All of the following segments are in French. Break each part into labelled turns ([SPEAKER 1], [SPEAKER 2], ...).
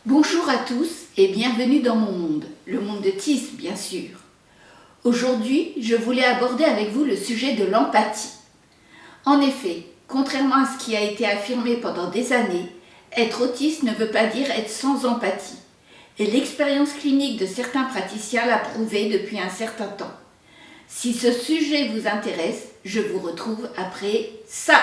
[SPEAKER 1] Bonjour à tous et bienvenue dans mon monde, le monde de Tis bien sûr. Aujourd'hui, je voulais aborder avec vous le sujet de l'empathie. En effet, contrairement à ce qui a été affirmé pendant des années, être autiste ne veut pas dire être sans empathie. Et l'expérience clinique de certains praticiens l'a prouvé depuis un certain temps. Si ce sujet vous intéresse, je vous retrouve après ça.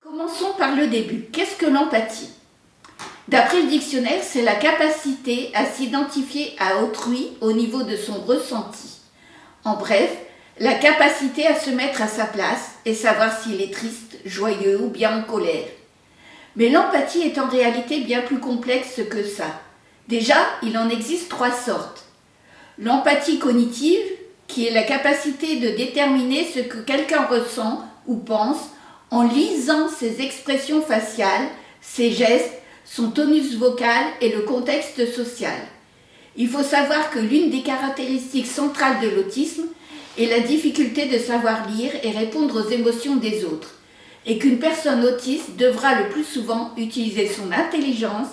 [SPEAKER 1] Commençons par le début. Qu'est-ce que l'empathie ? D'après le dictionnaire, c'est la capacité à s'identifier à autrui au niveau de son ressenti. En bref, la capacité à se mettre à sa place et savoir s'il est triste, joyeux ou bien en colère. Mais l'empathie est en réalité bien plus complexe que ça. Déjà, il en existe 3 sortes. L'empathie cognitive, qui est la capacité de déterminer ce que quelqu'un ressent ou pense en lisant ses expressions faciales, ses gestes, son tonus vocal et le contexte social. Il faut savoir que l'une des caractéristiques centrales de l'autisme est la difficulté de savoir lire et répondre aux émotions des autres, et qu'une personne autiste devra le plus souvent utiliser son intelligence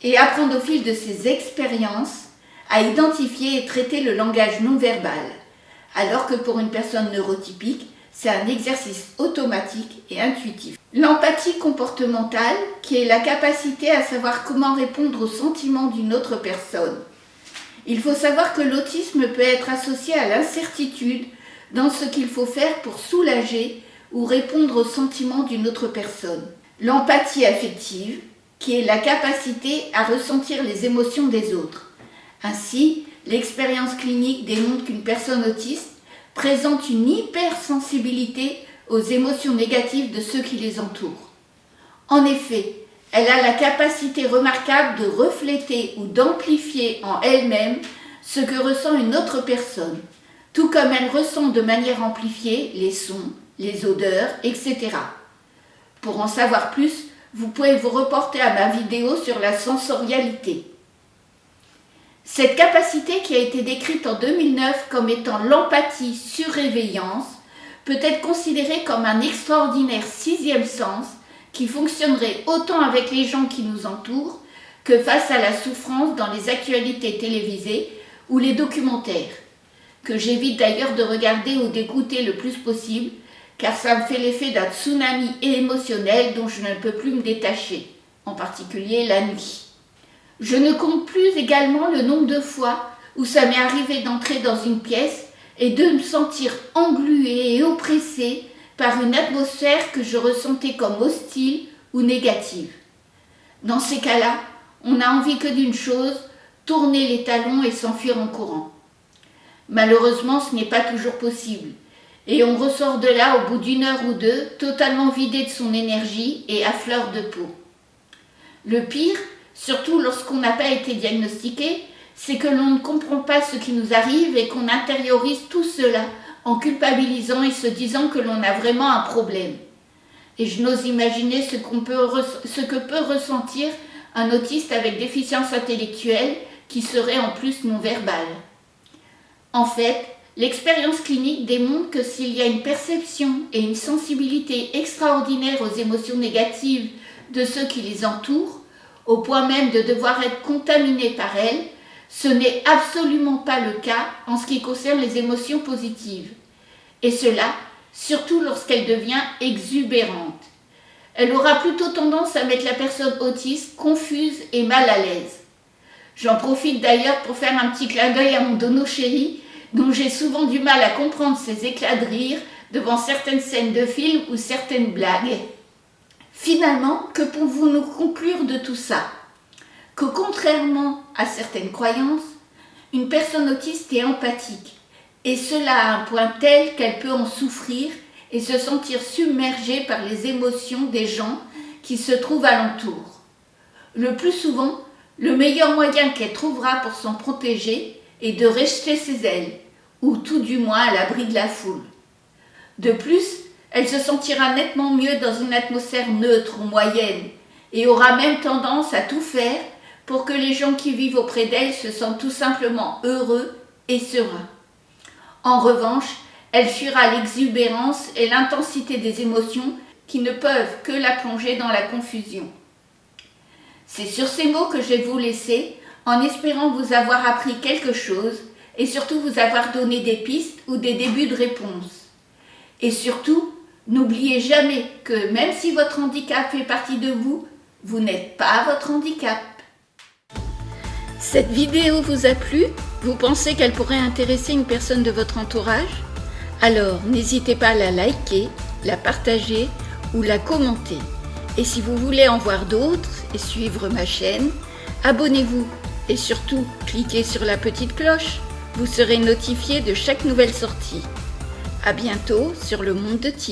[SPEAKER 1] et apprendre au fil de ses expériences à identifier et traiter le langage non verbal, alors que pour une personne neurotypique, c'est un exercice automatique et intuitif. L'empathie comportementale, qui est la capacité à savoir comment répondre aux sentiments d'une autre personne. Il faut savoir que l'autisme peut être associé à l'incertitude dans ce qu'il faut faire pour soulager ou répondre aux sentiments d'une autre personne. L'empathie affective, qui est la capacité à ressentir les émotions des autres. Ainsi, l'expérience clinique démontre qu'une personne autiste présente une hypersensibilité aux émotions négatives de ceux qui les entourent. En effet, elle a la capacité remarquable de refléter ou d'amplifier en elle-même ce que ressent une autre personne, tout comme elle ressent de manière amplifiée les sons, les odeurs, etc. Pour en savoir plus, vous pouvez vous reporter à ma vidéo sur la sensorialité. Cette capacité qui a été décrite en 2009 comme étant l'empathie surréveillance peut être considérée comme un extraordinaire 6e sens qui fonctionnerait autant avec les gens qui nous entourent que face à la souffrance dans les actualités télévisées ou les documentaires, que j'évite d'ailleurs de regarder ou d'écouter le plus possible car ça me fait l'effet d'un tsunami émotionnel dont je ne peux plus me détacher, en particulier la nuit. Je ne compte plus également le nombre de fois où ça m'est arrivé d'entrer dans une pièce et de me sentir engluée et oppressée par une atmosphère que je ressentais comme hostile ou négative. Dans ces cas-là, on n'a envie que d'une chose, tourner les talons et s'enfuir en courant. Malheureusement, ce n'est pas toujours possible et on ressort de là au bout d'1 heure ou 2, totalement vidé de son énergie et à fleur de peau. Le pire, surtout lorsqu'on n'a pas été diagnostiqué, c'est que l'on ne comprend pas ce qui nous arrive et qu'on intériorise tout cela en culpabilisant et se disant que l'on a vraiment un problème. Et je n'ose imaginer ce que peut ressentir un autiste avec déficience intellectuelle qui serait en plus non-verbal. En fait, l'expérience clinique démontre que s'il y a une perception et une sensibilité extraordinaire aux émotions négatives de ceux qui les entourent, au point même de devoir être contaminé par elles, ce n'est absolument pas le cas en ce qui concerne les émotions positives. Et cela, surtout lorsqu'elle devient exubérante. Elle aura plutôt tendance à mettre la personne autiste confuse et mal à l'aise. J'en profite d'ailleurs pour faire un petit clin d'œil à mon dono chéri, dont j'ai souvent du mal à comprendre ses éclats de rire devant certaines scènes de films ou certaines blagues. Finalement, que pouvons-nous conclure de tout ça ? Que contrairement à certaines croyances, une personne autiste est empathique, et cela à un point tel qu'elle peut en souffrir et se sentir submergée par les émotions des gens qui se trouvent alentour. Le plus souvent, Le meilleur moyen qu'elle trouvera pour s'en protéger est de rester chez elle, ou tout du moins à l'abri de la foule. De plus, elle se sentira nettement mieux dans une atmosphère neutre ou moyenne et aura même tendance à tout faire pour que les gens qui vivent auprès d'elle se sentent tout simplement heureux et sereins. En revanche, elle fuira l'exubérance et l'intensité des émotions qui ne peuvent que la plonger dans la confusion. C'est sur ces mots que je vais vous laisser, en espérant vous avoir appris quelque chose et surtout vous avoir donné des pistes ou des débuts de réponse. Et surtout, n'oubliez jamais que même si votre handicap fait partie de vous, vous n'êtes pas votre handicap. Cette vidéo vous a plu? Vous pensez qu'elle pourrait intéresser une personne de votre entourage? Alors, n'hésitez pas à la liker, la partager ou la commenter. Et si vous voulez en voir d'autres et suivre ma chaîne, abonnez-vous et surtout cliquez sur la petite cloche. Vous serez notifié de chaque nouvelle sortie. À bientôt sur Le Monde de Ti.